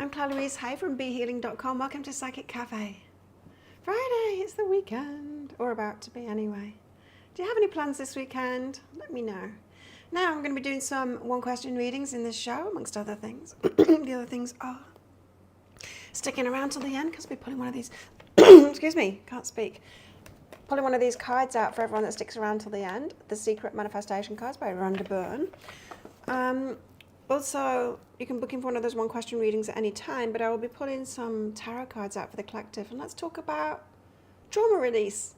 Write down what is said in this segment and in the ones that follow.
I'm Claire Louise Hay from BeHealing.com. Welcome to Psychic Cafe. Friday, it's the weekend, or about to be anyway. Do you have any plans this weekend? Let me know. Now I'm going to be doing some one question readings in this show, amongst other things. The other things are sticking around till the end because I'll be pulling one of these, excuse me, can't speak. Pulling one of these cards out for everyone that sticks around till the end. The Secret Manifestation cards by Rhonda Byrne. Also, you can book in for one of those one question readings at any time, but I will be pulling some tarot cards out for the collective. And let's talk about trauma release.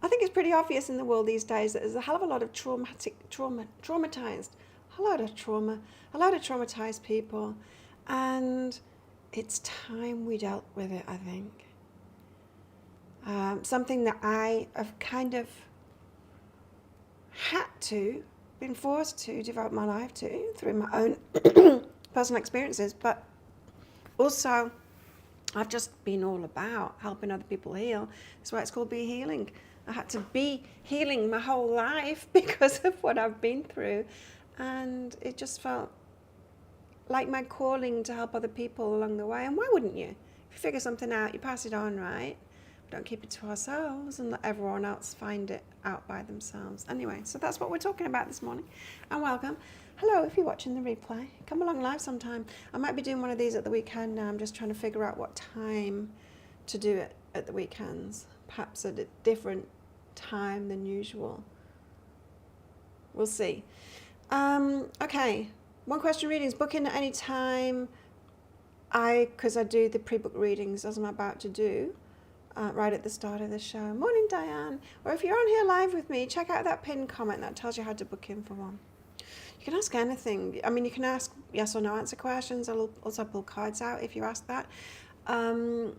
I think it's pretty obvious in the world these days that there's a hell of a lot of traumatized, a lot of traumatized people. And it's time we dealt with it, I think. Something that I have kind of been forced to devote my life to through my own personal experiences, but also I've just been all about helping other people heal. That's why it's called Be Healing. I had to be healing my whole life because of what I've been through, and it just felt like my calling to help other people along the way. And why wouldn't you? If you figure something out, you pass it on, right? Don't keep it to ourselves and let everyone else find it out by themselves. Anyway, so that's what we're talking about this morning. And welcome. Hello, if you're watching the replay, come along live sometime. I might be doing one of these at the weekend now. I'm just trying to figure out what time to do it at the weekends. Perhaps at a different time than usual. We'll see. Okay, one question readings, book in at any time. Because I do the pre-book readings as I'm about to do. Right at the start of the show. Morning, Diane. Or if you're on here live with me, check out that pinned comment that tells you how to book in for one. You can ask anything. I mean, you can ask yes or no answer questions. I'll also pull cards out if you ask that. To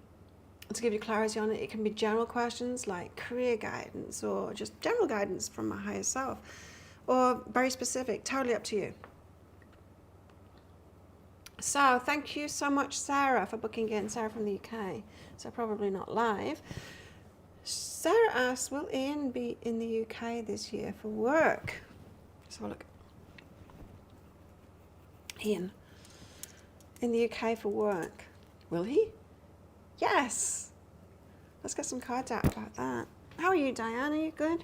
give you clarity on it, it can be general questions like career guidance or just general guidance from my higher self, or very specific, totally up to you. So thank you so much, Sarah, for booking in. Sarah from the UK, so probably not live. Sarah asks, will Ian be in the UK this year for work? Let's have a look. Ian, in the UK for work. Will he? Yes. Let's get some cards out about that. How are you, Diane? Are you good?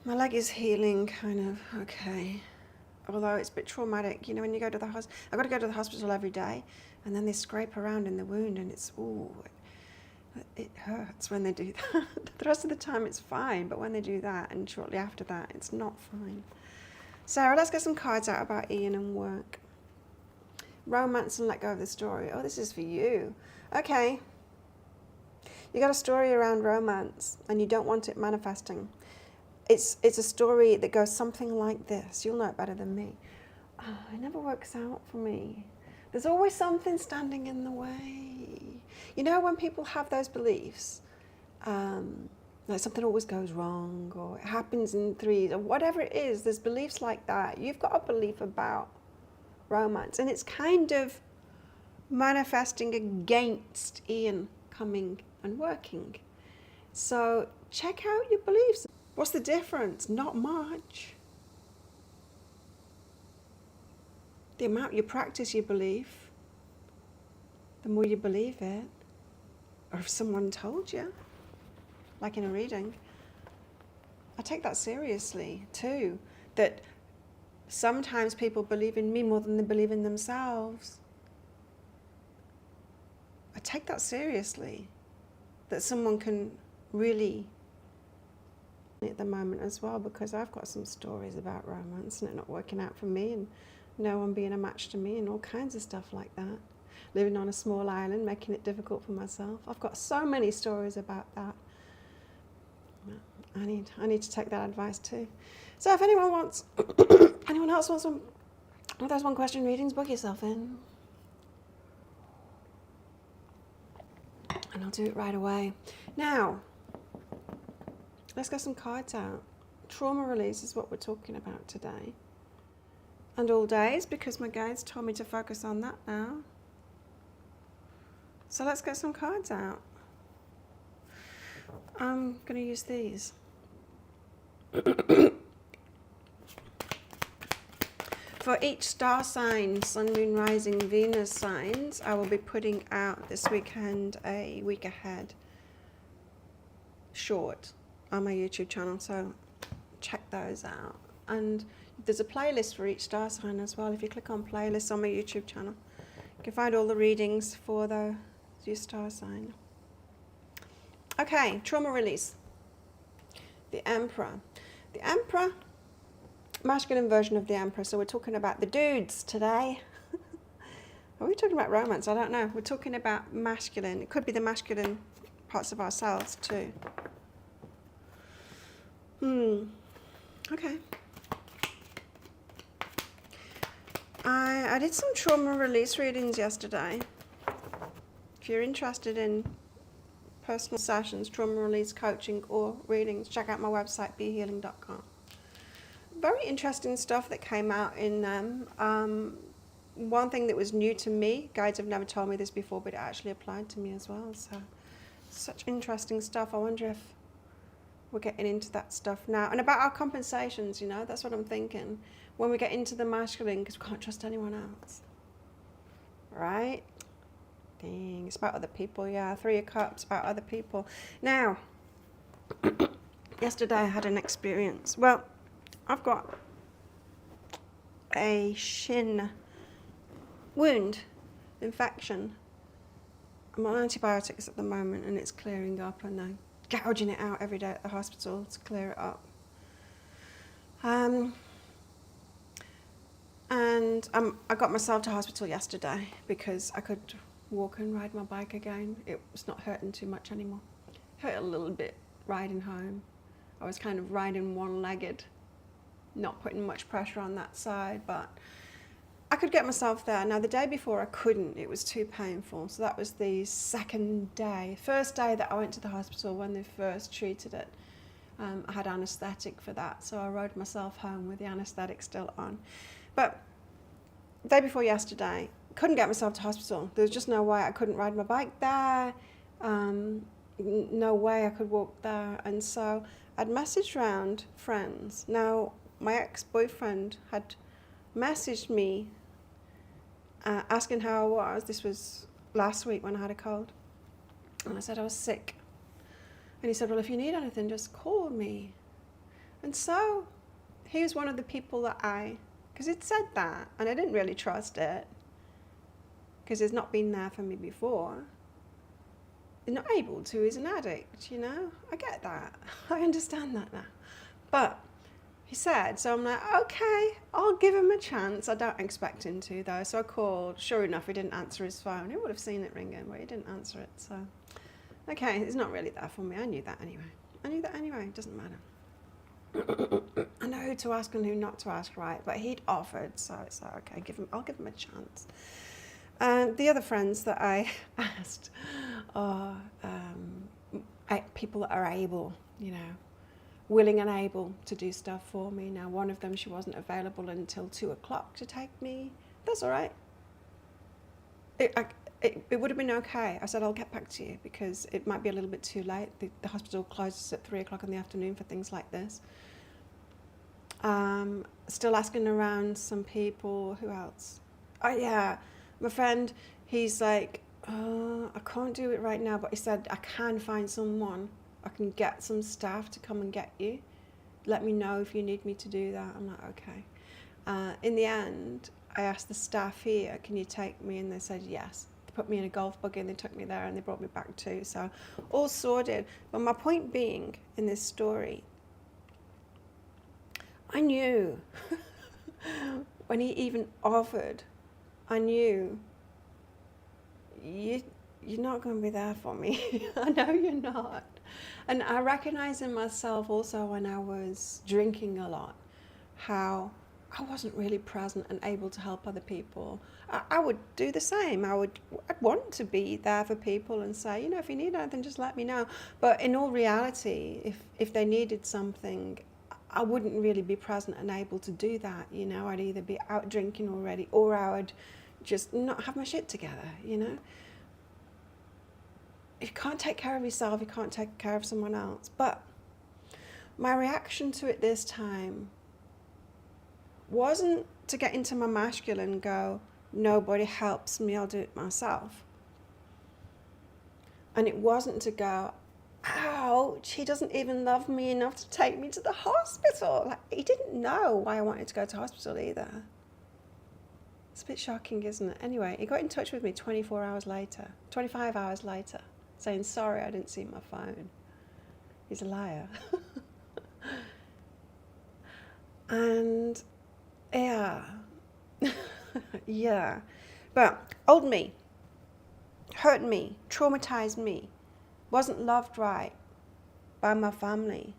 My leg is healing, kind of, okay. Although it's a bit traumatic. You know, when you go to the hospital, I've got to go to the hospital every day, and then they scrape around in the wound, and it's, ooh, it hurts when they do that. The rest of the time it's fine, but when they do that, and shortly after that, it's not fine. Sarah, let's get some cards out about Ian and work. Romance and let go of the story. Oh, this is for you. Okay. You got a story around romance, and you don't want it manifesting. It's a story that goes something like this. You'll know it better than me. Oh, it never works out for me. There's always something standing in the way. You know, when people have those beliefs, like something always goes wrong, or it happens in threes, or whatever it is, there's beliefs like that. You've got a belief about romance, and it's kind of manifesting against Ian coming and working. So check out your beliefs. What's the difference? Not much. The amount you practice your belief, the more you believe it. Or if someone told you, like in a reading. I take that seriously too, that sometimes people believe in me more than they believe in themselves. I take that seriously, that someone can really at the moment as well, because I've got some stories about romance and it not working out for me, and no one being a match to me, and all kinds of stuff like that. Living on a small island, making it difficult for myself. I've got so many stories about that. I need to take that advice too. So if anyone else wants one of those one question readings, book yourself in. And I'll do it right away. Now, let's get some cards out. Trauma release is what we're talking about today. And all days, because my guides told me to focus on that now. So let's get some cards out. I'm going to use these. For each star sign, Sun, Moon, Rising, Venus signs, I will be putting out this weekend a week ahead short on my YouTube channel, so check those out. And there's a playlist for each star sign as well. If you click on playlists on my YouTube channel, you can find all the readings for your star sign. Okay, trauma release. The Emperor. The Emperor, masculine version of the Emperor. So we're talking about the dudes today. Are we talking about romance? I don't know. We're talking about masculine. It could be the masculine parts of ourselves too. Okay. I did some trauma release readings yesterday. If you're interested in personal sessions, trauma release coaching or readings, check out my website, behealing.com. Very interesting stuff that came out in them. One thing that was new to me, guides have never told me this before, but it actually applied to me as well. So, such interesting stuff. I wonder if we're getting into that stuff now. And about our compensations, you know, that's what I'm thinking. When we get into the masculine, because we can't trust anyone else. Right? Dang, it's about other people, yeah. 3 of Cups, about other people. Now, yesterday I had an experience. Well, I've got a shin wound infection. I'm on antibiotics at the moment and it's clearing up, and I'm gouging it out every day at the hospital to clear it up. I got myself to hospital yesterday because I could walk and ride my bike again. It was not hurting too much anymore. Hurt a little bit riding home. I was kind of riding one-legged, not putting much pressure on that side, but I could get myself there. Now, the day before I couldn't. It was too painful. So that was the second day. First day that I went to the hospital when they first treated it. I had anaesthetic for that, so I rode myself home with the anaesthetic still on. But the day before yesterday, couldn't get myself to hospital. There was just no way I couldn't ride my bike there. No way I could walk there. And so I'd messaged around friends. Now, my ex-boyfriend had messaged me asking how I was. This was last week when I had a cold. And I said I was sick. And he said, well, if you need anything, just call me. And so he was one of the people that because it said that, and I didn't really trust it, because it's not been there for me before. He's not able to, he's an addict, you know? I get that. I understand that now. But he said, so I'm like, okay, I'll give him a chance. I don't expect him to, though. So I called. Sure enough, he didn't answer his phone. He would have seen it ringing, but he didn't answer it. So, okay, it's not really there for me. I knew that anyway. It doesn't matter. I know who to ask and who not to ask, right? But he'd offered, so it's like, okay, I'll give him a chance. And the other friends that I asked are people that are able, you know, willing and able to do stuff for me. Now, one of them, she wasn't available until 2 o'clock to take me. That's all right. It would have been okay. I said, I'll get back to you because it might be a little bit too late. The hospital closes at 3 o'clock in the afternoon for things like this. Still asking around some people. Who else? Oh, yeah. My friend, he's like, I can't do it right now, but he said, I can find someone. I can get some staff to come and get you. Let me know if you need me to do that. I'm like, okay. In the end, I asked the staff here, can you take me? And they said yes. They put me in a golf buggy and they took me there and they brought me back too. So all sorted. But my point being in this story, I knew when he even offered, I knew you're not going to be there for me. I know you're not. And I recognize in myself also when I was drinking a lot, how I wasn't really present and able to help other people. I would do the same. I'd want to be there for people and say, you know, if you need anything, just let me know. But in all reality, if they needed something, I wouldn't really be present and able to do that. You know, I'd either be out drinking already or I would just not have my shit together, you know. You can't take care of yourself, you can't take care of someone else. But my reaction to it this time wasn't to get into my masculine and go, nobody helps me, I'll do it myself. And it wasn't to go, ouch, he doesn't even love me enough to take me to the hospital. Like, he didn't know why I wanted to go to hospital either. It's a bit shocking, isn't it? Anyway, he got in touch with me 25 hours later, saying, sorry, I didn't see my phone. He's a liar. And yeah, yeah. But old me, hurt me, traumatized me, wasn't loved right by my family.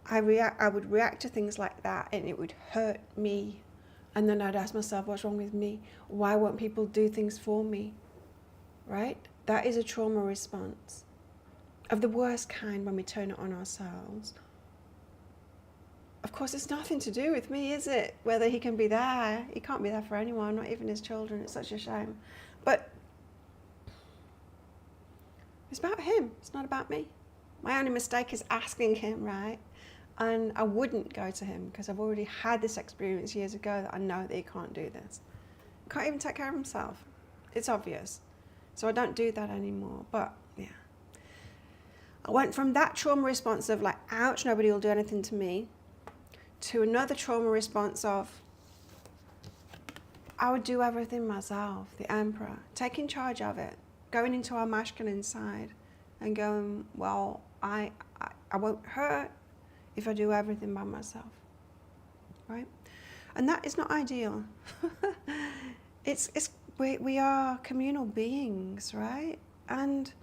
I would react to things like that and it would hurt me. And then I'd ask myself, what's wrong with me? Why won't people do things for me? Right? That is a trauma response of the worst kind when we turn it on ourselves. Of course, it's nothing to do with me, is it? Whether he can be there. He can't be there for anyone, not even his children. It's such a shame. But it's about him. It's not about me. My only mistake is asking him, right? And I wouldn't go to him because I've already had this experience years ago that I know that he can't do this. He can't even take care of himself. It's obvious. So I don't do that anymore. But yeah. I went from that trauma response of like, ouch, nobody will do anything to me, to another trauma response of, I would do everything myself, the emperor, taking charge of it, going into our masculine side and going, well, I won't hurt if I do everything by myself, right? And that is not ideal. We are communal beings, right? And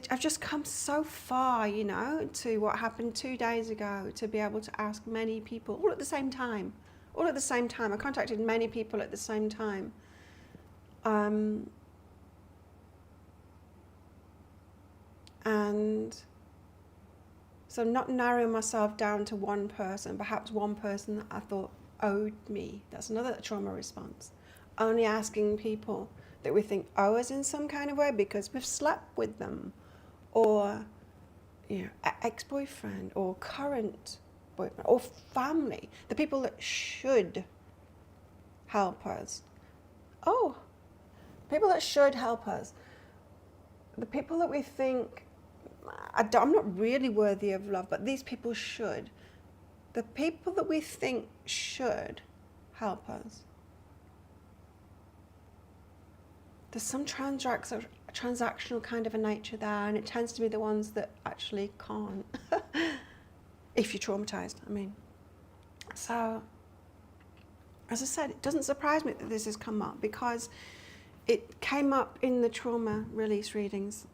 I've just come so far, you know, to what happened 2 days ago, to be able to ask many people all at the same time. I contacted many people at the same time. And so not narrowing myself down to one person, perhaps one person that I thought owed me. That's another trauma response. Only asking people that we think owe us in some kind of way because we've slept with them, or ex-boyfriend, or current boyfriend, or family, the people that should help us. People that should help us. The people that we think, I'm not really worthy of love, but these people should. The people that we think should help us. There's some transactional kind of a nature there, and it tends to be the ones that actually can't. If you're traumatized, I mean. So, as I said, it doesn't surprise me that this has come up because it came up in the trauma release readings,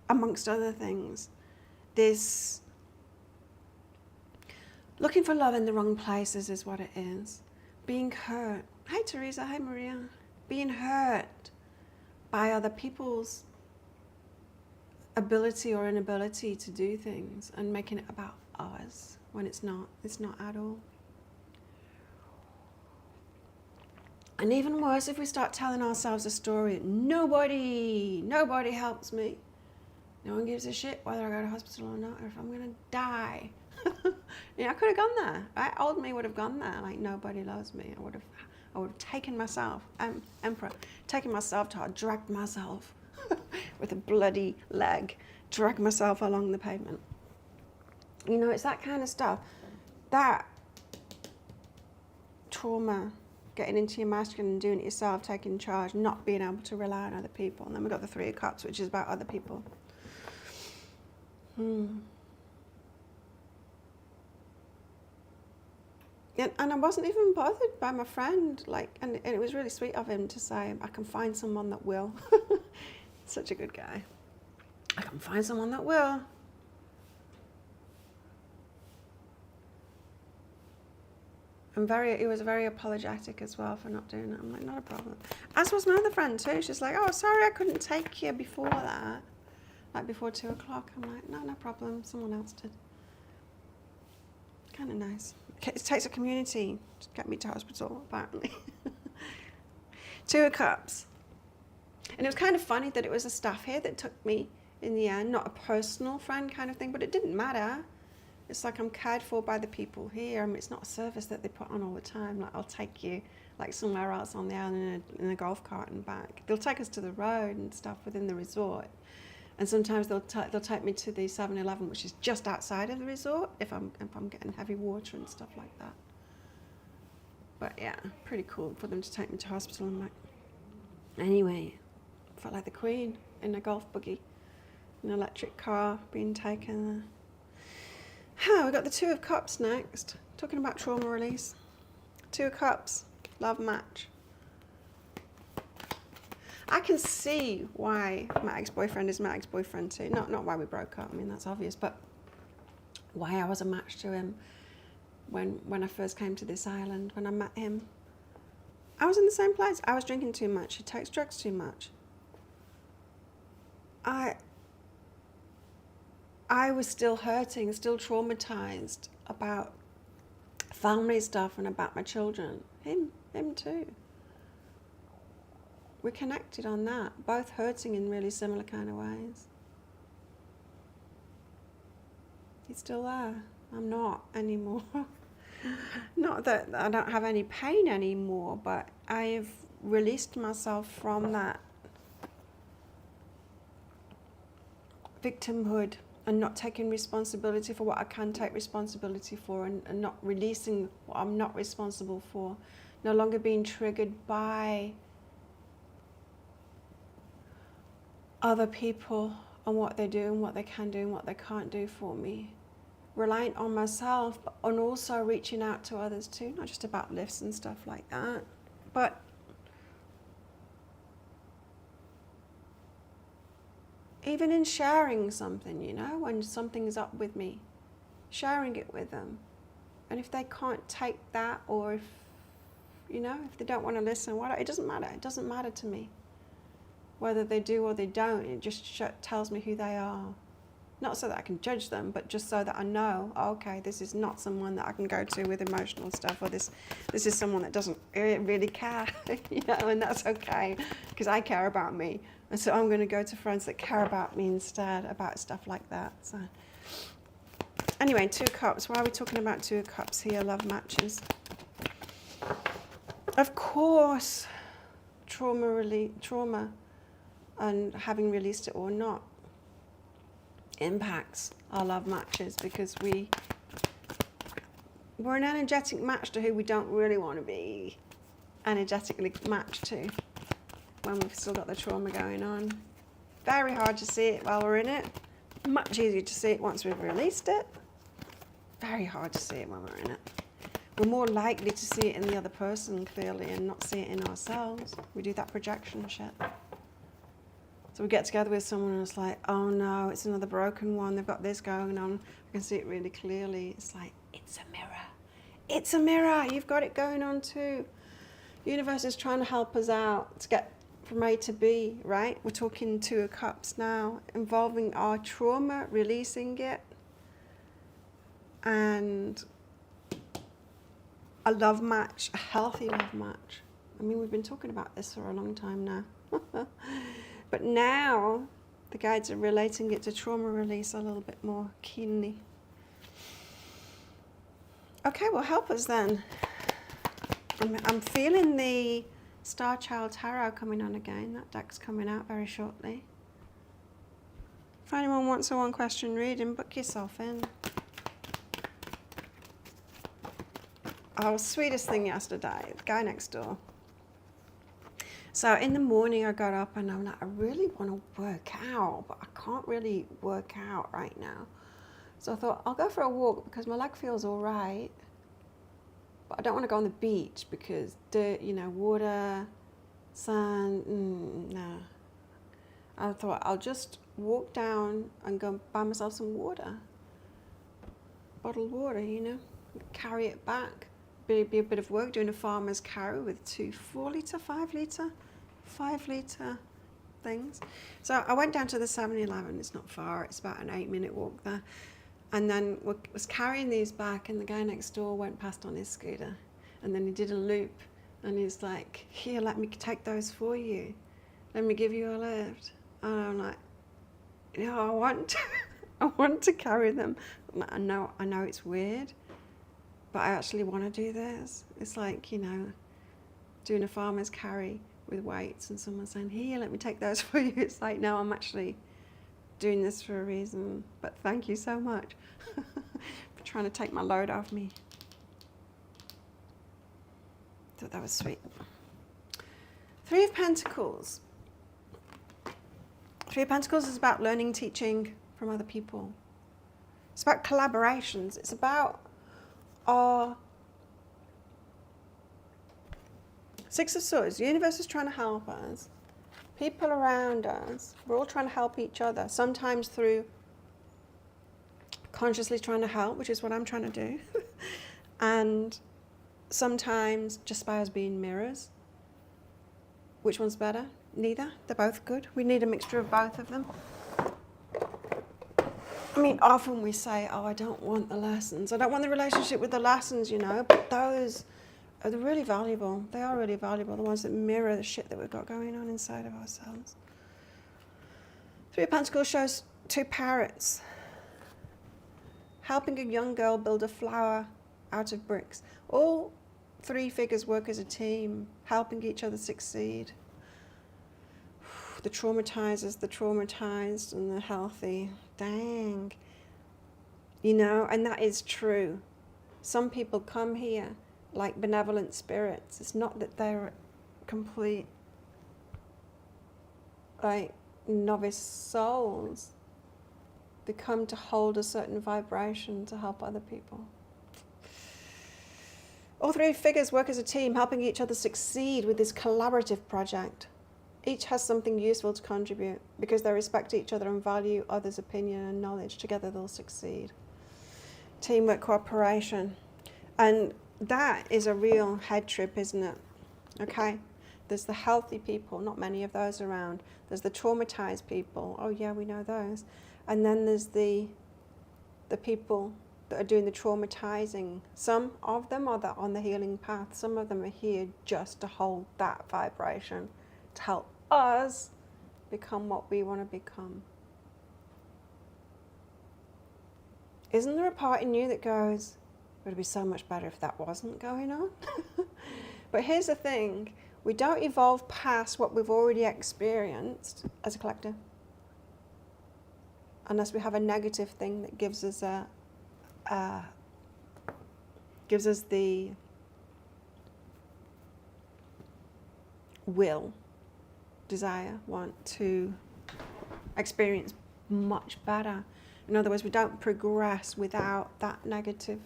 amongst other things. This looking for love in the wrong places is what it is. Being hurt. Hi Teresa, hi Maria. Being hurt by other people's ability or inability to do things and making it about us when it's not at all. And even worse, if we start telling ourselves a story, nobody helps me. No one gives a shit whether I go to hospital or not, or if I'm gonna die. I could have gone there, right? Old me would have gone there, like nobody loves me. I would have taken myself, emperor, taken myself to dragged myself with a bloody leg, dragged myself along the pavement. It's that kind of stuff. That trauma, getting into your masculine and doing it yourself, taking charge, not being able to rely on other people. And then we've got the Three of Cups, which is about other people. And I wasn't even bothered by my friend, and it was really sweet of him to say, I can find someone that will. Such a good guy. I can find someone that will. He was very apologetic as well for not doing it. I'm like, not a problem. As was my other friend too. She's like, oh, sorry, I couldn't take you before that. Like before 2 o'clock. I'm like, no problem. Someone else did. Kind of nice. It takes a community to get me to hospital, apparently. 2 of Cups. And it was kind of funny that it was a staff here that took me in the end, not a personal friend kind of thing, but it didn't matter. It's like I'm cared for by the people here. I mean, it's not a service that they put on all the time. Like, I'll take you like somewhere else on the island in a golf cart and back. They'll take us to the road and stuff within the resort. And sometimes they'll take me to the 7-Eleven, which is just outside of the resort, if I'm getting heavy water and stuff like that. But yeah, pretty cool for them to take me to hospital and back. Anyway, felt like the Queen in a golf buggy, an electric car being taken. We got the Two of Cups next. Talking about trauma release. Two of Cups, love match. I can see why my ex-boyfriend is my ex-boyfriend too. Not why we broke up, I mean, that's obvious, but why I was a match to him when I first came to this island, when I met him. I was in the same place. I was drinking too much. He takes drugs too much. I was still hurting, still traumatized about family stuff and about my children. Him too. We're connected on that, both hurting in really similar kind of ways. He's still there. I'm not anymore. Not that I don't have any pain anymore, but I've released myself from that victimhood and not taking responsibility for what I can take responsibility for, and not releasing what I'm not responsible for. No longer being triggered by other people and what they do and what they can do and what they can't do for me. Reliant on myself, and also reaching out to others too, not just about lifts and stuff like that, but even in sharing something, you know, when something's up with me, sharing it with them. And if they can't take that, or if, you know, if they don't want to listen, it doesn't matter. It doesn't matter to me whether they do or they don't. It just tells me who they are. Not so that I can judge them, but just so that I know, okay, this is not someone that I can go to with emotional stuff, or this is someone that doesn't really care, you know, and that's okay, because I care about me. And so I'm going to go to friends that care about me instead, about stuff like that. So anyway, Two of Cups. Why are we talking about Two of Cups here? Love matches. Of course, trauma, and having released it or not, impacts our love matches, because we're an energetic match to who we don't really want to be energetically matched to when we've still got the trauma going on. Very hard to see it while we're in it. Much easier to see it once we've released it. Very hard to see it when we're in it. We're more likely to see it in the other person clearly and not see it in ourselves. We do that projection shit. So we get together with someone and it's like, oh no, it's another broken one. They've got this going on. I can see it really clearly. It's like, it's a mirror. It's a mirror. You've got it going on too. The universe is trying to help us out to get from A to B, right? We're talking Two of Cups now, involving our trauma, releasing it, and a love match, a healthy love match. I mean, we've been talking about this for a long time now. But now the guides are relating it to trauma release a little bit more keenly. Okay, well, help us then. I'm feeling the Starchild Tarot coming on again. That deck's coming out very shortly. If anyone wants a one-question reading, book yourself in. Oh, sweetest thing yesterday, the guy next door. So in the morning I got up and I'm like, I really want to work out, but I can't really work out right now. So I thought, I'll go for a walk because my leg feels all right, but I don't want to go on the beach because dirt, you know, water, sand, no. I thought I'll just walk down and go buy myself some water, bottled water, you know, carry it back. Be a bit of work doing a farmer's carry with 2 4-litre, 5-litre, 5-litre things. So I went down to the 7-Eleven. It's not far. It's about an 8-minute walk there. And then was carrying these back, and the guy next door went past on his scooter. And then he did a loop, and he's like, here, let me take those for you. Let me give you a lift. And I'm like, you know, I want to carry them. I know it's weird, but I actually want to do this. It's like, you know, doing a farmer's carry with weights and someone saying, here, let me take those for you. It's like, no, I'm actually doing this for a reason, but thank you so much for trying to take my load off me. Thought that was sweet. Three of Pentacles. Three of Pentacles is about learning, teaching from other people. It's about collaborations. It's about our Six of Swords. The universe is trying to help us. People around us, we're all trying to help each other. Sometimes through consciously trying to help, which is what I'm trying to do. And sometimes just by us being mirrors. Which one's better? Neither. They're both good. We need a mixture of both of them. I mean, often we say, oh, I don't want the lessons. I don't want the relationship with the lessons, you know, but those are really valuable. They are really valuable, the ones that mirror the shit that we've got going on inside of ourselves. Three of Pentacles shows two parrots helping a young girl build a flower out of bricks. All three figures work as a team, helping each other succeed. The traumatizers, the traumatized, and the healthy. Dang. You know, and that is true. Some people come here like benevolent spirits. It's not that they're complete, like, novice souls. They come to hold a certain vibration to help other people. All three figures work as a team, helping each other succeed with this collaborative project. Each has something useful to contribute because they respect each other and value others' opinion and knowledge. Together they'll succeed. Teamwork, cooperation. And that is a real head trip, isn't it? Okay? There's the healthy people, not many of those around. There's the traumatized people. Oh yeah, we know those. And then there's the people that are doing the traumatizing. Some of them are on the healing path. Some of them are here just to hold that vibration, to help us become what we want to become. Isn't there a part in you that goes, it would be so much better if that wasn't going on? But here's the thing, we don't evolve past what we've already experienced as a collective unless we have a negative thing that gives us the will, desire, want to experience much better. In other words, we don't progress without that negative.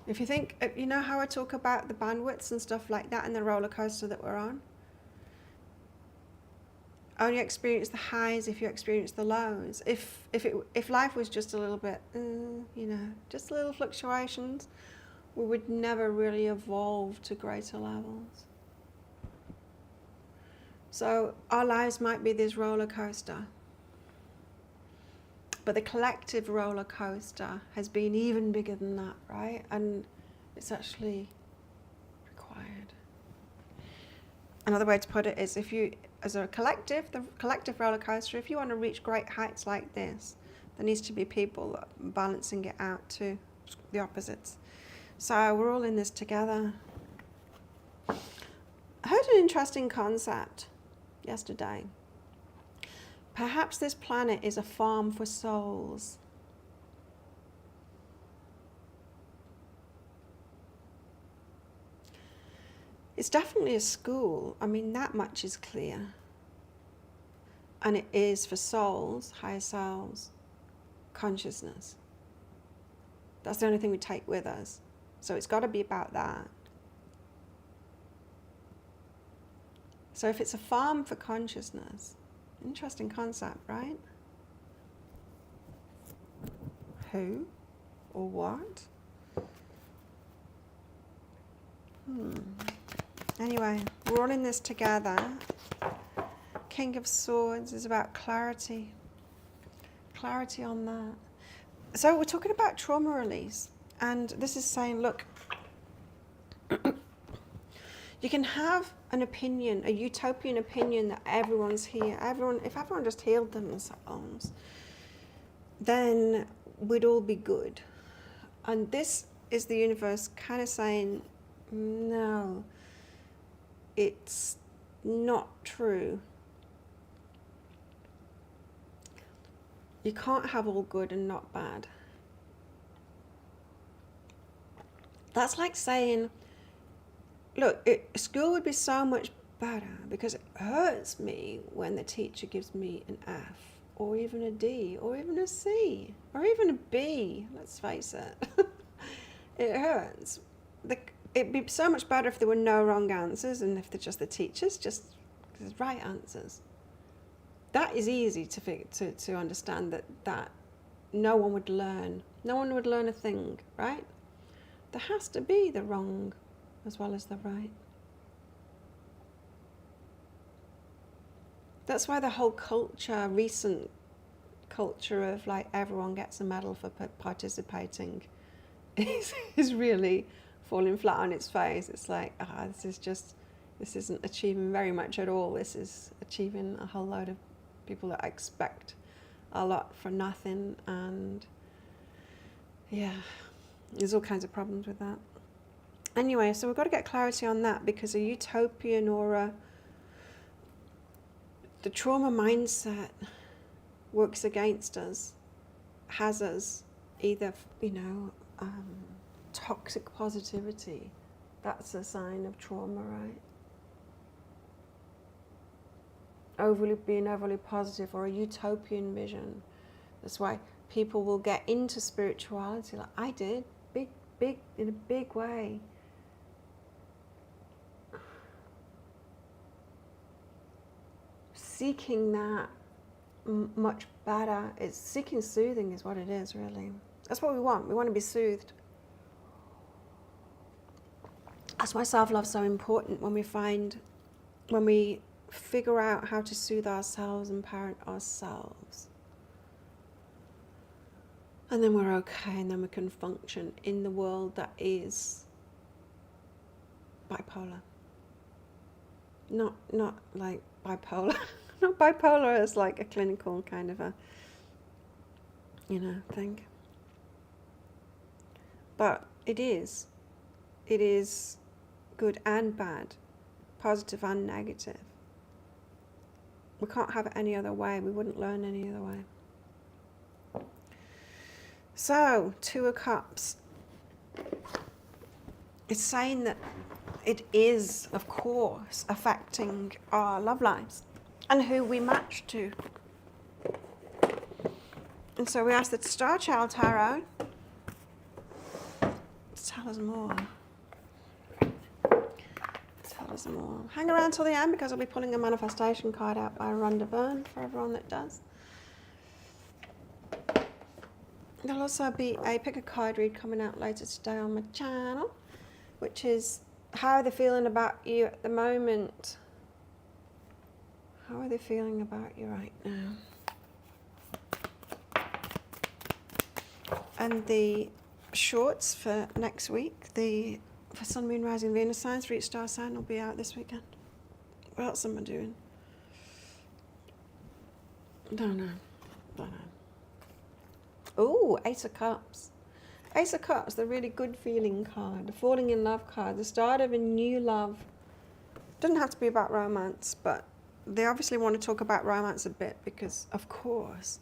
If you think, you know how I talk about the bandwidths and stuff like that and the roller coaster that we're on? Only experience the highs if you experience the lows. If life was just a little bit, you know, just little fluctuations, we would never really evolve to greater levels. So our lives might be this roller coaster, but the collective roller coaster has been even bigger than that, right? And it's actually required. Another way to put it is, if you, as a collective, the collective roller coaster, if you want to reach great heights like this, there needs to be people balancing it out too, the opposites. So we're all in this together. I heard an interesting concept yesterday. Perhaps this planet is a farm for souls. It's definitely a school. I mean, that much is clear. And it is for souls, higher selves, consciousness. That's the only thing we take with us. So it's got to be about that. So if it's a farm for consciousness, interesting concept, right? Who or what? Anyway, we're all in this together. King of Swords is about clarity. Clarity on that. So we're talking about trauma release. And this is saying, look, You can have an opinion, a utopian opinion that everyone's here. If everyone just healed themselves, then we'd all be good. And this is the universe kind of saying, no, it's not true. You can't have all good and not bad. That's like saying, look, school would be so much better because it hurts me when the teacher gives me an F or even a D or even a C or even a B, let's face it. It hurts. It'd be so much better if there were no wrong answers and if they're just the teachers, just the right answers. That is easy to understand that no one would learn. No one would learn a thing, right? There has to be the wrong as well as the right. That's why the whole recent culture of like everyone gets a medal for participating is really falling flat on its face. It's like, this isn't achieving very much at all. This is achieving a whole load of people that expect a lot for nothing, and yeah, there's all kinds of problems with that. Anyway, so we've got to get clarity on that, because a utopian or the trauma mindset works against us, has us either, toxic positivity. That's a sign of trauma, right? Being overly positive, or a utopian vision. That's why people will get into spirituality like I did, big in a big way. Seeking that much better, it's seeking soothing is what it is, really. That's what we want. We want to be soothed. That's why self-love's so important. When we figure out how to soothe ourselves and parent ourselves, and then we're okay, and then we can function in the world that is bipolar. Not like bipolar. Not bipolar as like a clinical kind of a thing. But it is good and bad, positive and negative. We can't have it any other way. We wouldn't learn any other way. So, Two of Cups. It's saying that it is, of course, affecting our love lives and who we match to. And so we asked the Starchild Tarot to tell us more. Tell us more. Hang around till the end, because I'll be pulling a manifestation card out by Rhonda Byrne for everyone that does. There'll also be a pick a card read coming out later today on my channel, which is how are they feeling about you at the moment? How are they feeling about you right now? And the shorts for next week, for Sun, Moon, Rising, Venus signs for each star sign will be out this weekend. What else am I doing? Don't know. Oh, Ace of Cups. Ace of Cups, the really good feeling card, the falling in love card, the start of a new love. Doesn't have to be about romance, but they obviously want to talk about romance a bit because, of course,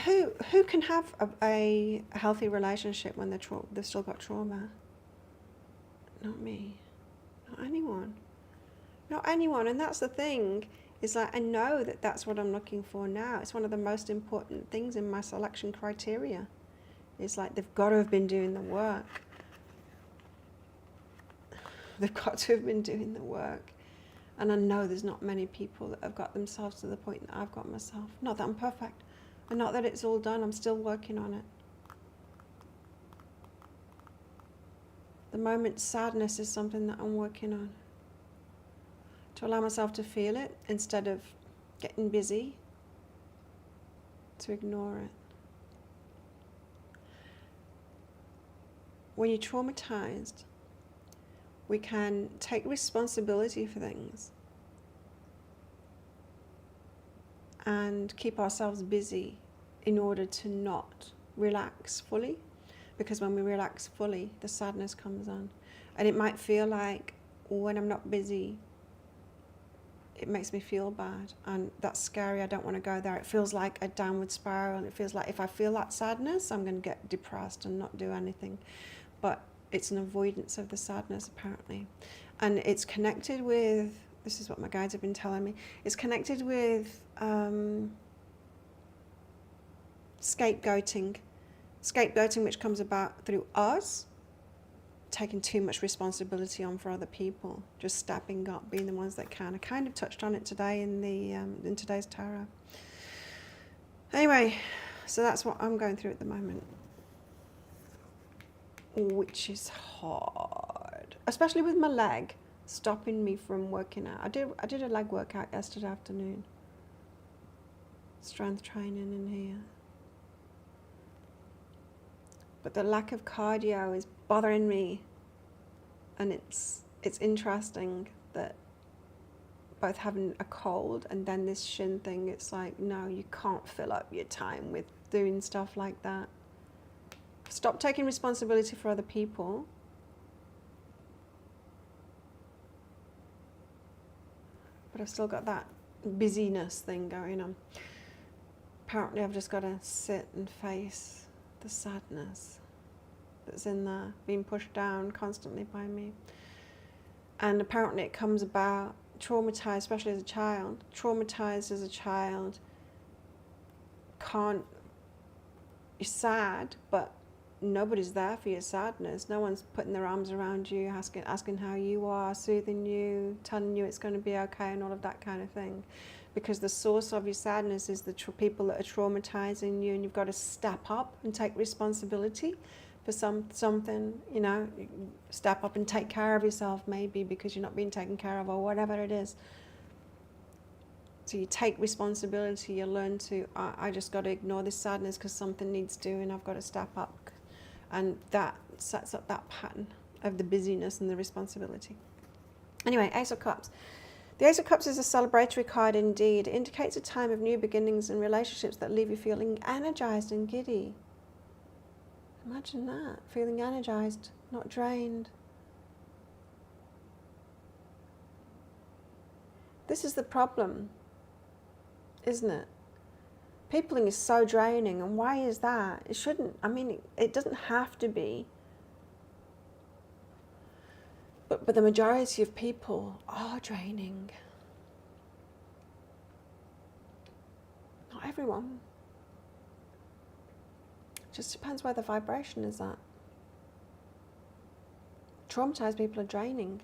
who can have a healthy relationship when they've still got trauma? Not me. Not anyone. Not anyone. And that's the thing. Is like, I know that that's what I'm looking for now. It's one of the most important things in my selection criteria. It's like they've got to have been doing the work. They've got to have been doing the work. And I know there's not many people that have got themselves to the point that I've got myself. Not that I'm perfect. And not that it's all done. I'm still working on it. The moment's sadness is something that I'm working on. To allow myself to feel it instead of getting busy, to ignore it. When you're traumatized, We can take responsibility for things and keep ourselves busy in order to not relax fully. Because when we relax fully, the sadness comes on. And it might feel like when I'm not busy, it makes me feel bad. And that's scary. I don't want to go there. It feels like a downward spiral. It feels like if I feel that sadness, I'm going to get depressed and not do anything. But it's an avoidance of the sadness, apparently. And it's connected with, this is what my guides have been telling me, it's connected with scapegoating. Scapegoating, which comes about through us taking too much responsibility on for other people, just stepping up, being the ones that can. I kind of touched on it today in today's tarot. Anyway, so that's what I'm going through at the moment, which is hard, especially with my leg stopping me from working out. I did a leg workout yesterday afternoon, strength training in here. But the lack of cardio is bothering me, and it's interesting that both having a cold and then this shin thing, it's like, no, you can't fill up your time with doing stuff like that. Stop taking responsibility for other people. But I've still got that busyness thing going on. Apparently I've just got to sit and face the sadness that's in there, being pushed down constantly by me. And apparently it comes about traumatized, especially as a child. Traumatized as a child, you're sad, but nobody's there for your sadness. No one's putting their arms around you, asking how you are, soothing you, telling you it's going to be okay, and all of that kind of thing. Because the source of your sadness is the people that are traumatizing you, and you've got to step up and take responsibility for something, you know, step up and take care of yourself, maybe because you're not being taken care of or whatever it is. So you take responsibility, you learn to, I just got to ignore this sadness because something needs doing, I've got to step up. And that sets up that pattern of the busyness and the responsibility. Anyway, Ace of Cups. The Ace of Cups is a celebratory card indeed. It indicates a time of new beginnings and relationships that leave you feeling energized and giddy. Imagine that, feeling energized, not drained. This is the problem, isn't it? Peopling is so draining, and why is that? It shouldn't, I mean, it doesn't have to be. But the majority of people are draining. Not everyone. It just depends where the vibration is at. Traumatized people are draining.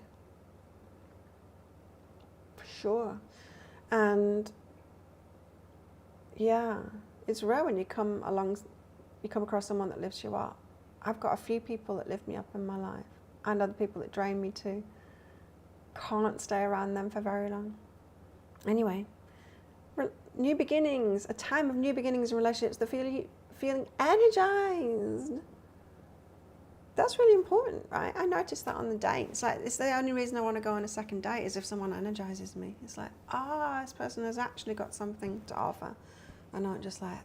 For sure. And yeah, it's rare when you come across someone that lifts you up. I've got a few people that lift me up in my life, and other people that drain me too. Can't stay around them for very long. Anyway, new beginnings, a time of new beginnings in relationships, the feeling energized. That's really important, right? I noticed that on the date. It's the only reason I want to go on a second date is if someone energizes me. It's like, this person has actually got something to offer. And not just like,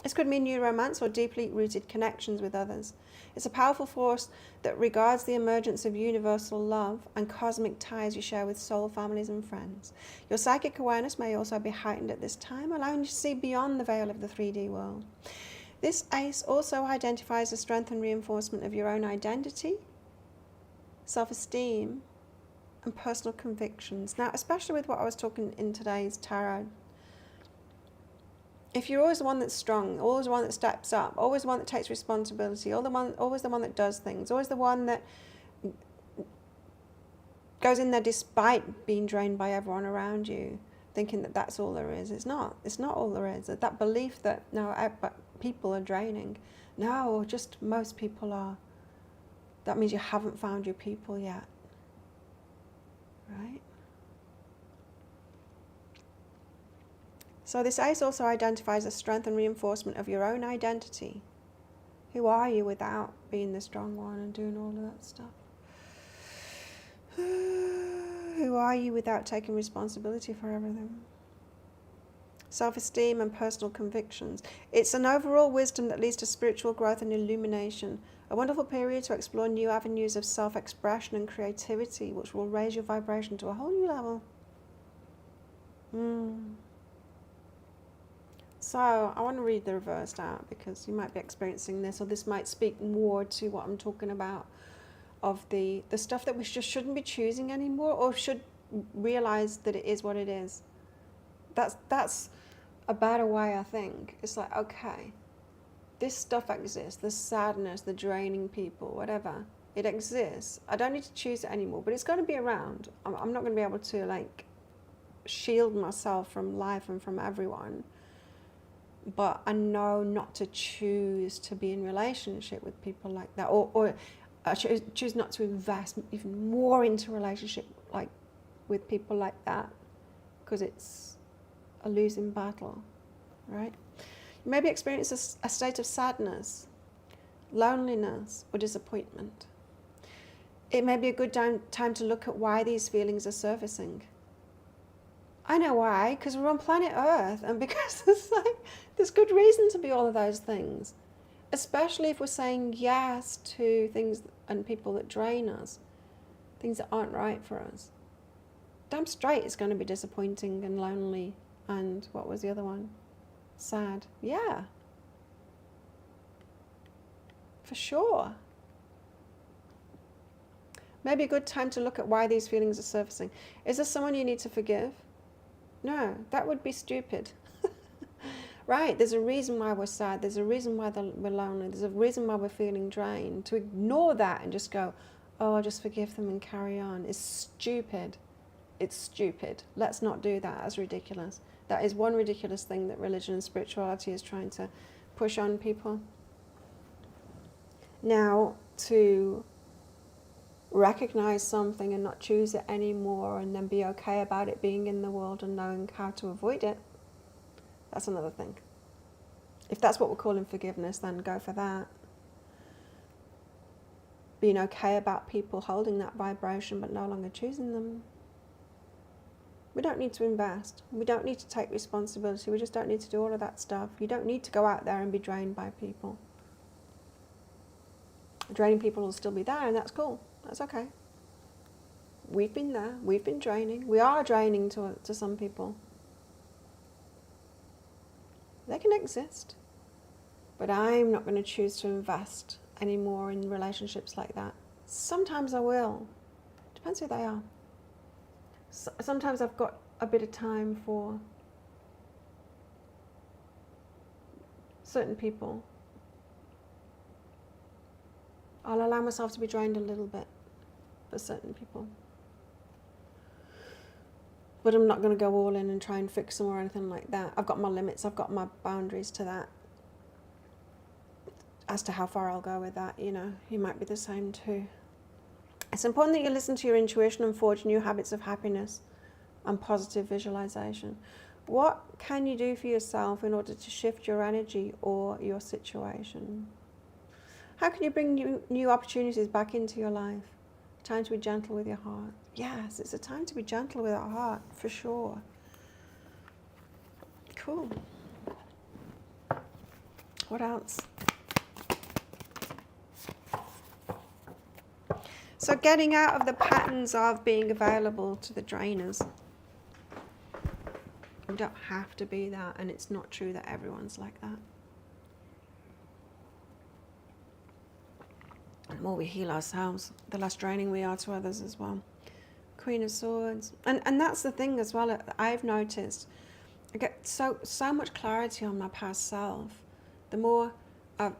This could mean new romance or deeply rooted connections with others. It's a powerful force that regards the emergence of universal love and cosmic ties you share with soul families and friends. Your psychic awareness may also be heightened at this time, allowing you to see beyond the veil of the 3D world. This ace also identifies the strength and reinforcement of your own identity, self-esteem, and personal convictions. Now, especially with what I was talking in today's tarot, if you're always the one that's strong, always the one that steps up, always the one that takes responsibility, always the one that does things, always the one that goes in there despite being drained by everyone around you, thinking that that's all there is. It's not all there is. That belief that, no, people are draining. No, just most people are. That means you haven't found your people yet. Right? So this ace also identifies the strength and reinforcement of your own identity, Who are you without being the strong one and doing all of that stuff? Who are you without taking responsibility for everything? Self-esteem and personal convictions. It's an overall wisdom that leads to spiritual growth and illumination. A wonderful period to explore new avenues of self-expression and creativity, which will raise your vibration to a whole new level. So I want to read the reversed out, because you might be experiencing this, or this might speak more to what I'm talking about, of the stuff that we just shouldn't be choosing anymore, or should realize that it is what it is. That's a better way, I think. It's like, okay, this stuff exists, the sadness, the draining people, whatever, it exists. I don't need to choose it anymore, but it's going to be around. I'm not going to be able to like shield myself from life and from everyone, but I know not to choose to be in relationship with people like that, or I choose not to invest even more into relationship like with people like that, because it's a losing battle, right? You may be experiencing a state of sadness, loneliness, or disappointment. It may be a good time to look at why these feelings are surfacing. I know why, because we're on planet Earth, and because there's good reason to be all of those things, especially if we're saying yes to things and people that drain us, things that aren't right for us. Damn straight it's going to be disappointing and lonely, and what was the other one? Sad. Yeah. For sure. Maybe a good time to look at why these feelings are surfacing. Is there someone you need to forgive? No, that would be stupid. Right, there's a reason why we're sad, there's a reason why we're lonely, there's a reason why we're feeling drained. To ignore that and just go, oh, I'll just forgive them and carry on, is stupid. It's stupid. Let's not do that. That's ridiculous. That is one ridiculous thing that religion and spirituality is trying to push on people. Now, to recognize something and not choose it anymore, and then be okay about it being in the world and knowing how to avoid it, that's another thing. If that's what we're calling forgiveness, then go for that. Being okay about people holding that vibration but no longer choosing them. We don't need to invest. We don't need to take responsibility. We just don't need to do all of that stuff. You don't need to go out there and be drained by people. Draining people will still be there, and that's cool. That's okay. We've been there. We've been draining. We are draining to some people. They can exist. But I'm not going to choose to invest anymore in relationships like that. Sometimes I will. Depends who they are. Sometimes I've got a bit of time for certain people. I'll allow myself to be drained a little bit for certain people. But I'm not going to go all in and try and fix them or anything like that. I've got my limits. I've got my boundaries to that. As to how far I'll go with that, you know, you might be the same too. It's important that you listen to your intuition and forge new habits of happiness and positive visualization. What can you do for yourself in order to shift your energy or your situation? How can you bring new opportunities back into your life? Time to be gentle with your heart. Yes, it's a time to be gentle with our heart, for sure. Cool. What else? So getting out of the patterns of being available to the drainers. We don't have to be that, and it's not true that everyone's like that. The more we heal ourselves, the less draining we are to others as well. Queen of Swords. And that's the thing as well that I've noticed. I get so much clarity on my past self. The more I've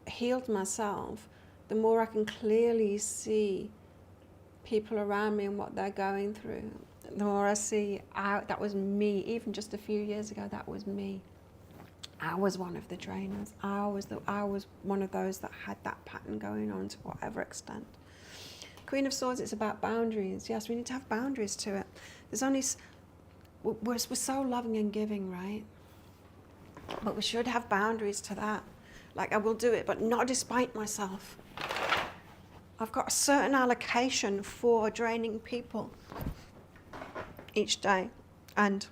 healed myself, the more I can clearly see people around me and what they're going through. The more I see, that was me. Even just a few years ago, that was me. I was one of the drainers. I was one of those that had that pattern going on to whatever extent. Queen of Swords, it's about boundaries. Yes, we need to have boundaries to it. There's only, we're so loving and giving, right? But we should have boundaries to that. Like, I will do it, but not despite myself. I've got a certain allocation for draining people each day. And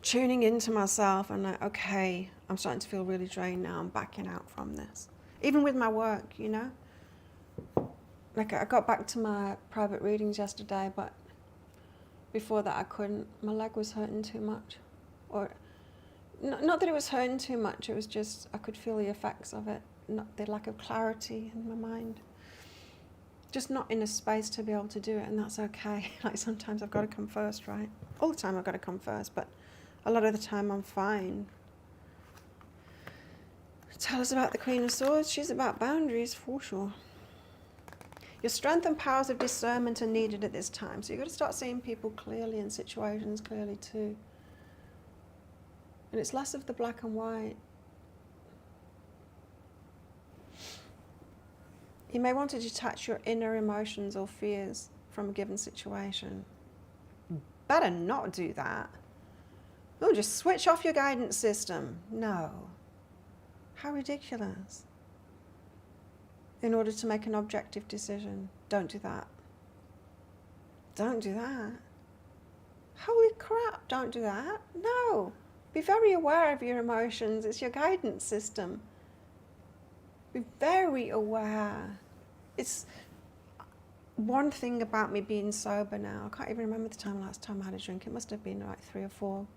tuning into myself and like, okay, I'm starting to feel really drained now. I'm backing out from this. Even with my work, you know. Like, I got back to my private readings yesterday, but before that I couldn't. My leg was hurting too much. Or not that it was hurting too much, it was just I could feel the effects of it. Not the lack of clarity in my mind. Just not in a space to be able to do it, and that's okay. Like, sometimes I've got to come first, right? All the time I've got to come first, but a lot of the time I'm fine. Tell us about the Queen of Swords. She's about boundaries, for sure. Your strength and powers of discernment are needed at this time. So you've got to start seeing people clearly and situations clearly too. And it's less of the black and white. You may want to detach your inner emotions or fears from a given situation. Better not do that. Oh, just switch off your guidance system. No. How ridiculous. In order to make an objective decision. Don't do that. Don't do that. Holy crap, don't do that. No. Be very aware of your emotions. It's your guidance system. Be very aware. It's one thing about me being sober now. I can't even remember the last time I had a drink. It must have been like 3 or 4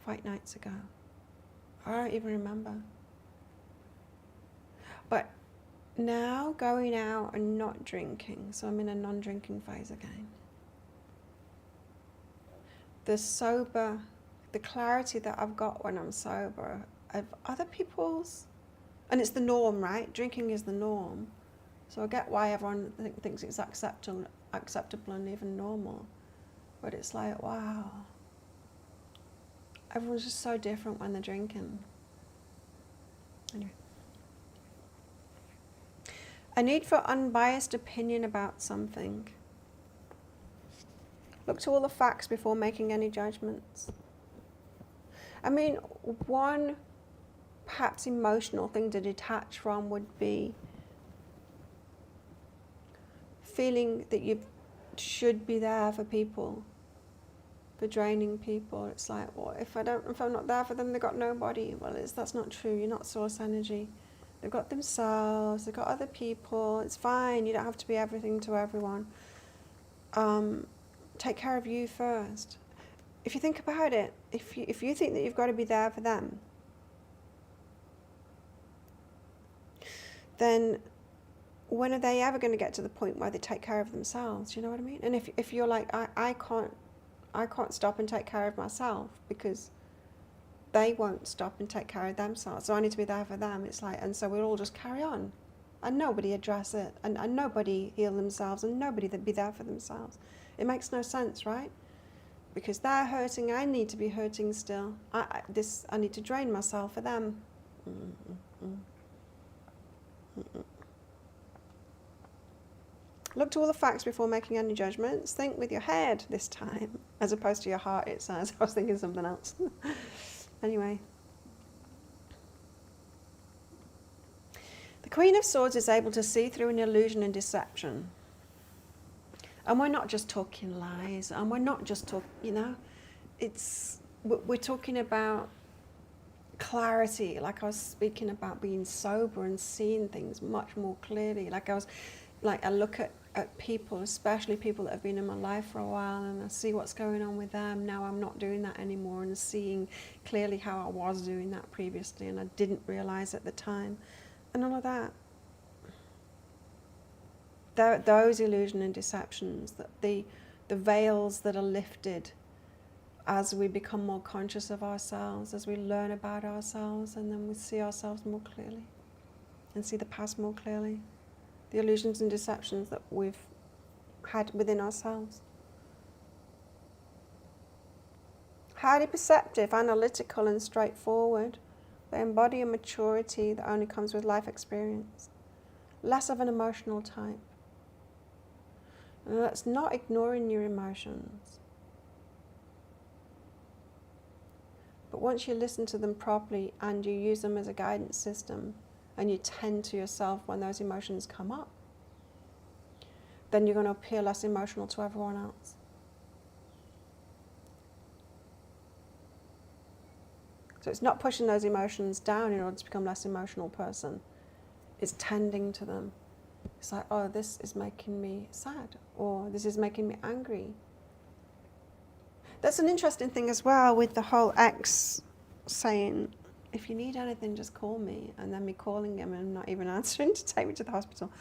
fight nights ago. I don't even remember. But now going out and not drinking, so I'm in a non-drinking phase again. The clarity that I've got when I'm sober of other people's, and it's the norm, right? Drinking is the norm. So I get why everyone thinks it's acceptable and even normal. But it's like, wow. Everyone's just so different when they're drinking. Anyway. A need for unbiased opinion about something. Look to all the facts before making any judgments. I mean, one perhaps emotional thing to detach from would be feeling that you should be there for people, for draining people. It's like, well, if I'm not there for them, they've got nobody. Well, that's not true. You're not source energy. They've got themselves. They've got other people. It's fine. You don't have to be everything to everyone. Take care of you first. If you think about it, if you think that you've got to be there for them, then when are they ever going to get to the point where they take care of themselves? You know what I mean? And if you're like, I can't stop and take care of myself because they won't stop and take care of themselves, so I need to be there for them. It's like, and so we'll all just carry on, and nobody address it, and nobody heal themselves, and nobody be there for themselves. It makes no sense, right? Because they're hurting, I need to be hurting still. I need to drain myself for them. Look to all the facts before making any judgments. Think with your head this time, as opposed to your heart, it says. I was thinking something else. Anyway. The Queen of Swords is able to see through an illusion and deception. And we're not just talking lies, and we're not just talking, we're talking about clarity, like I was speaking about being sober and seeing things much more clearly. I look at people, especially people that have been in my life for a while, and I see what's going on with them. Now I'm not doing that anymore, and seeing clearly how I was doing that previously, and I didn't realize at the time, and all of that. Those illusion and deceptions, that the veils that are lifted as we become more conscious of ourselves, as we learn about ourselves, and then we see ourselves more clearly and see the past more clearly. The illusions and deceptions that we've had within ourselves. Highly perceptive, analytical and straightforward. They embody a maturity that only comes with life experience. Less of an emotional type. And that's not ignoring your emotions. But once you listen to them properly and you use them as a guidance system and you tend to yourself when those emotions come up, then you're going to appear less emotional to everyone else. So it's not pushing those emotions down in order to become a less emotional person. It's tending to them. It's like, oh, this is making me sad, or this is making me angry. That's an interesting thing as well with the whole ex saying, if you need anything, just call me, and then me calling him and not even answering to take me to the hospital.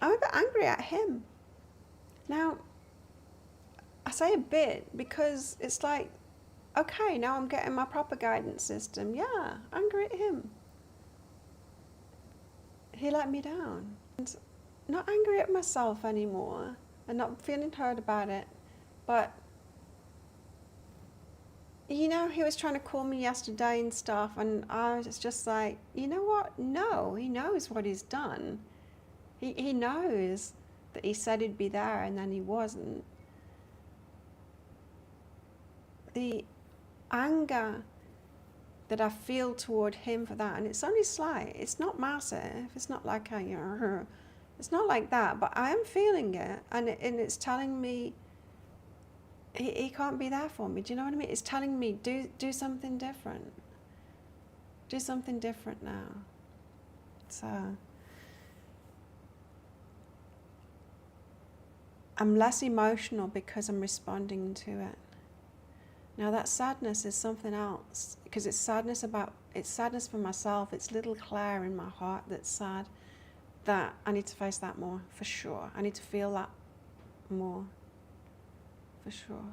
I'm a bit angry at him. Now, I say a bit because it's like, okay, now I'm getting my proper guidance system. Yeah, angry at him. He let me down. And not angry at myself anymore and not feeling hurt about it. But, you know, he was trying to call me yesterday and stuff, and I was just like, you know what? No, he knows what he's done. He knows that he said he'd be there and then he wasn't. The anger that I feel toward him for that, and it's only slight, it's not massive, it's not like it's not like that, but I am feeling it, and it's telling me he can't be there for me. Do you know what I mean? It's telling me do something different. Do something different now. So I'm less emotional because I'm responding to it. Now that sadness is something else, because it's sadness for myself. It's little Claire in my heart that's sad. That I need to face that more, for sure. I need to feel that more, for sure.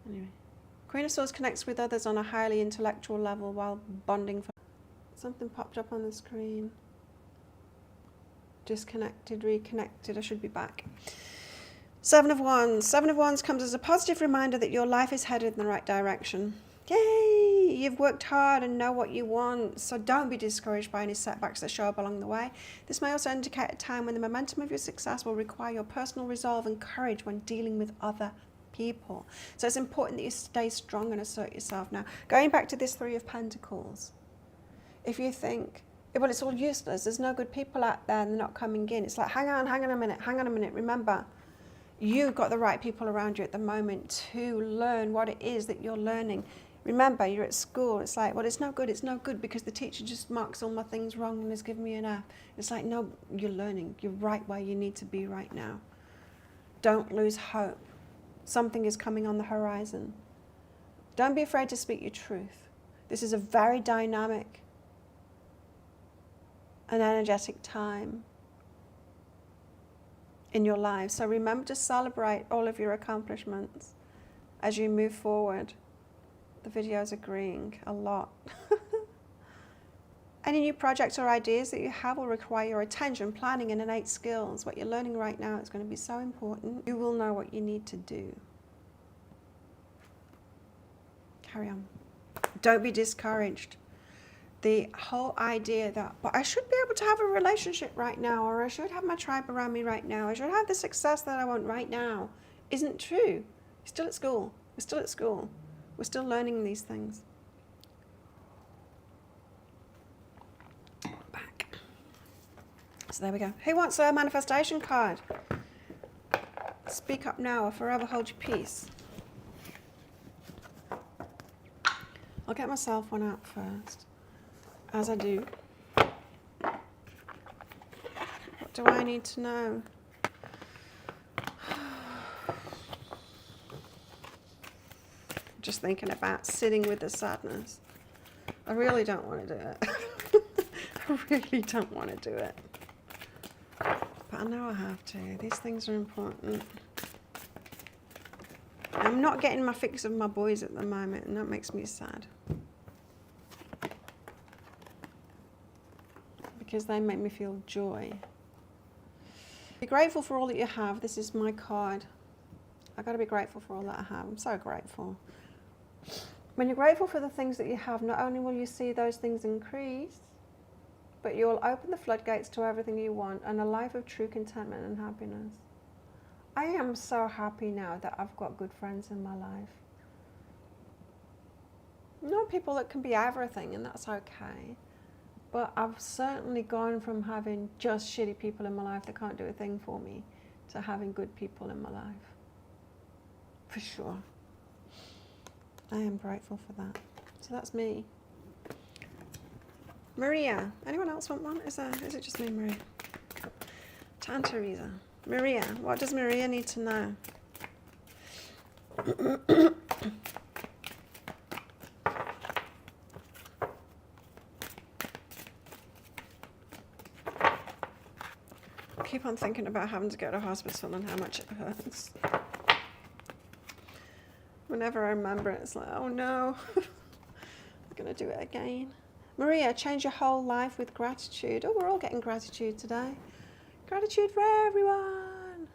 Anyway, Queen of Swords connects with others on a highly intellectual level while bonding. Something popped up on the screen. Disconnected, reconnected. I should be back. 7 of Wands. 7 of Wands comes as a positive reminder that your life is headed in the right direction. Yay! You've worked hard and know what you want, so don't be discouraged by any setbacks that show up along the way. This may also indicate a time when the momentum of your success will require your personal resolve and courage when dealing with other people. So it's important that you stay strong and assert yourself. Now, going back to this 3 of Pentacles, if you think, well, it's all useless, there's no good people out there and they're not coming in, it's like, hang on a minute, remember, you've got the right people around you at the moment to learn what it is that you're learning. Remember, you're at school. It's like, well, it's no good because the teacher just marks all my things wrong and has given me an F. It's like, no, you're learning. You're right where you need to be right now. Don't lose hope. Something is coming on the horizon. Don't be afraid to speak your truth. This is a very dynamic and energetic time in your life. So remember to celebrate all of your accomplishments as you move forward. The video's agreeing a lot. Any new projects or ideas that you have will require your attention, planning, and innate skills. What you're learning right now is going to be so important. You will know what you need to do. Carry on. Don't be discouraged. The whole idea that, but I should be able to have a relationship right now, or I should have my tribe around me right now, I should have the success that I want right now, isn't true. You're still at school. We're still at school. We're still learning these things. Back. So there we go. Who wants a manifestation card? Speak up now or forever hold your peace. I'll get myself one out first, as I do. What do I need to know? Just thinking about sitting with the sadness. I really don't want to do it. I really don't want to do it. But I know I have to. These things are important. I'm not getting my fix of my boys at the moment, and that makes me sad. Because they make me feel joy. Be grateful for all that you have. This is my card. I've got to be grateful for all that I have. I'm so grateful. When you're grateful for the things that you have, not only will you see those things increase, but you'll open the floodgates to everything you want and a life of true contentment and happiness. I am so happy now that I've got good friends in my life. Not people that can be everything, and that's okay. But I've certainly gone from having just shitty people in my life that can't do a thing for me to having good people in my life. For sure. I am grateful for that. So that's me. Maria. Anyone else want one? Is it just me, Maria? Tan Teresa. Maria. What does Maria need to know? Keep on thinking about having to go to hospital and how much it hurts. Whenever I remember it, it's like, oh no, I'm going to do it again. Maria, change your whole life with gratitude. Oh, we're all getting gratitude today. Gratitude for everyone.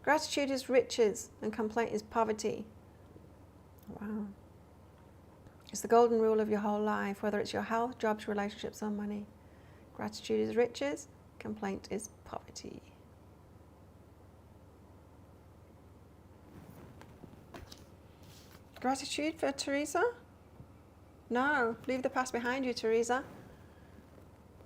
Gratitude is riches and complaint is poverty. Wow. It's the golden rule of your whole life, whether it's your health, jobs, relationships, or money. Gratitude is riches, complaint is poverty. Gratitude for Teresa? No, leave the past behind you, Teresa.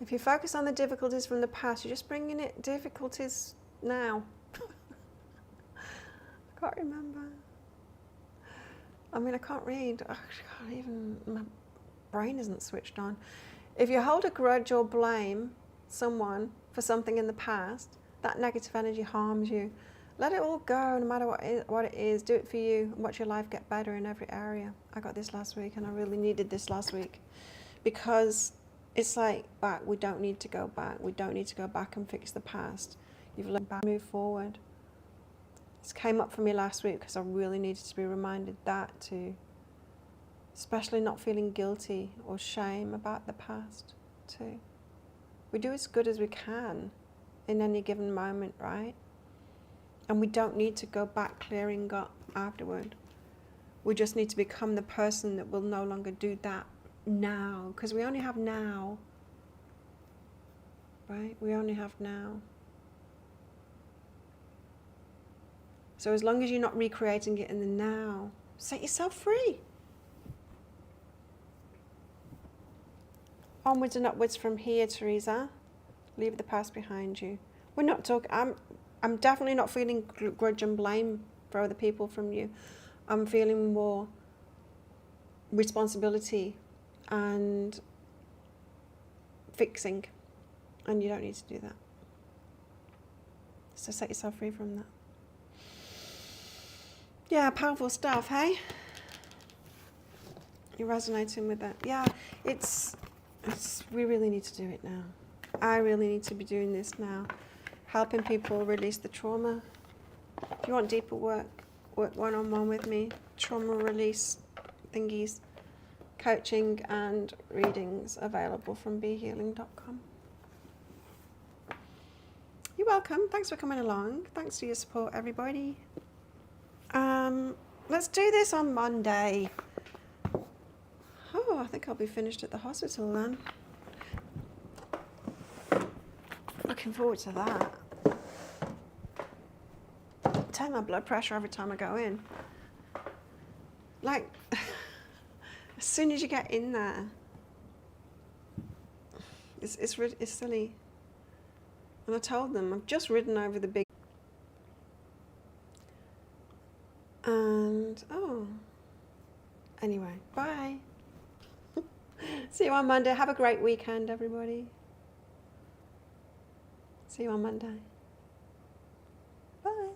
If you focus on the difficulties from the past, you're just bringing it difficulties now. I can't remember. I mean, I can't read. I can't even, my brain isn't switched on. If you hold a grudge or blame someone for something in the past, that negative energy harms you. Let it all go, no matter what it is. Do it for you and watch your life get better in every area. I got this last week, and I really needed this last week, because it's like, we don't need to go back. We don't need to go back and fix the past. You've learned to move forward. This came up for me last week because I really needed to be reminded that too. Especially not feeling guilty or shame about the past too. We do as good as we can in any given moment, right? And we don't need to go back clearing up afterward. We just need to become the person that will no longer do that now, because we only have now, right? We only have now. So as long as you're not recreating it in the now, set yourself free. Onwards and upwards from here, Teresa. Leave the past behind you. We're not talking, I'm definitely not feeling grudge and blame for other people from you. I'm feeling more responsibility and fixing. And you don't need to do that. So set yourself free from that. Yeah, powerful stuff, hey? You're resonating with that. Yeah, we really need to do it now. I really need to be doing this now. Helping people release the trauma. If you want deeper work one-on-one with me, trauma release thingies, coaching and readings available from behealing.com. You're welcome. Thanks for coming along. Thanks for your support, everybody. Let's do this on Monday. Oh, I think I'll be finished at the hospital then. Looking forward to that. Take my blood pressure every time I go in. Like, as soon as you get in there, it's silly. And I told them, I've just ridden over the big... And, anyway, bye. See you on Monday. Have a great weekend, everybody. See you on Monday.